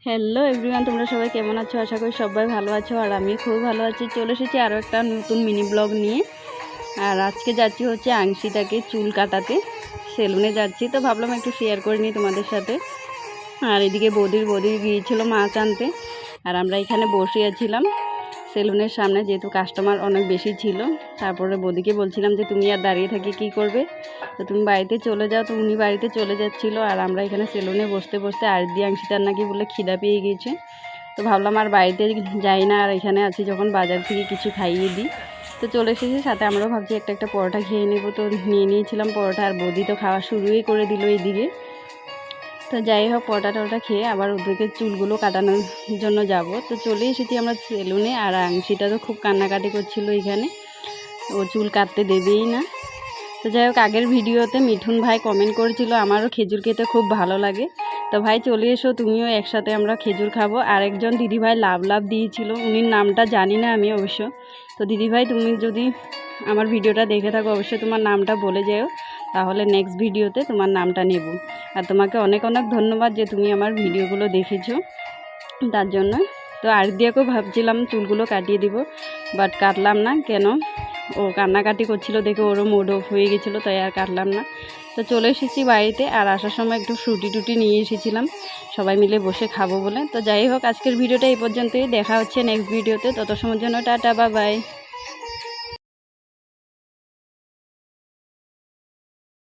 Hello everyone, তোমরা সবাই কেমন আছো? আশা করি সবাই ভালো আছো আর আমি খুব ভালো আছি। চলে এসেছি আরও একটা নতুন মিনি ব্লগ নিয়ে। আর আজকে যাচ্ছি হচ্ছে আংশিতাকে চুল কাটাতে, সেলুনে যাচ্ছি। তো ভাবলাম একটু শেয়ার করে নিই তোমাদের সাথে। আর এদিকে বৌদি গিয়েছিল মাছ আনতে, আর আমরা এখানে বসে আছিলাম সেলুনের সামনে, যেহেতু কাস্টমার অনেক বেশি ছিল। তারপরে বৌদিকে বলছিলাম যে তুমি আর দাঁড়িয়ে থাকি কী করবে, তো তুমি বাড়িতে চলে যাও। তো উনি বাড়িতে চলে যাচ্ছিলো, আর আমরা এখানে সেলুনে বসতে বসতে আর দিয়ে আংশিতার নাকি বলে খিদা পেয়ে গিয়েছে। তো ভাবলাম আর বাড়িতে যাই না, আর এখানে আছি যখন বাজার থেকে কিছু খাইয়ে দিই। তো চলে এসেছি, সাথে আমরাও ভাবছি একটা পরোটা খেয়ে নেবো। তো নিয়ে নিয়েছিলাম পরোটা, আর বৌদি তো খাওয়া শুরুই করে দিল এইদিকে। তো যাই হোক, পরোটা খেয়ে আবার ওদেরকে চুলগুলো কাটানোর জন্য যাব। তো চলে এসেছি আমরা সেলুনে, আর আংশিটা তো খুব কান্নাকাটি করছিল এখানে, ও চুল কাটতে দেবেই না। তো যাই হোক, আগের ভিডিওতে মিঠুন ভাই কমেন্ট করেছিল আমারও খেজুর খেতে খুব ভালো লাগে। তো ভাই চলে এসো, তুমিও একসাথে আমরা খেজুর খাবো। আরেকজন দিদিভাই লাভ দিয়েছিল, উনির নামটা জানি না আমি অবশ্য। তো দিদিভাই, তুমি যদি আমার ভিডিওটা দেখে থাকো অবশ্যই তোমার নামটা বলে যাও, তাহলে নেক্সট ভিডিওতে তোমার নামটা নেব। আর তোমাকে অনেক অনেক ধন্যবাদ যে তুমি আমার ভিডিওগুলো দেখেছো, তার জন্য। তো আরদিয়াকেও ভাবছিলাম চুলগুলো কাটিয়ে দিব, বাট কাটলাম না। কেন? ও কান্নাকাটি করছিল দেখে ওরও মুড অফ হয়ে গেছিলো, তাই আর কাটলাম না। তো চলে এসেছি বাড়িতে, আর আসার সময় একটু ফ্রুটি নিয়ে এসেছিলাম সবাই মিলে বসে খাবো বলে। তো যাই হোক, আজকের ভিডিওটা এই পর্যন্তই। দেখা হচ্ছে নেক্সট ভিডিওতে। তত সময়ের জন্য টাটা, বাই বাই।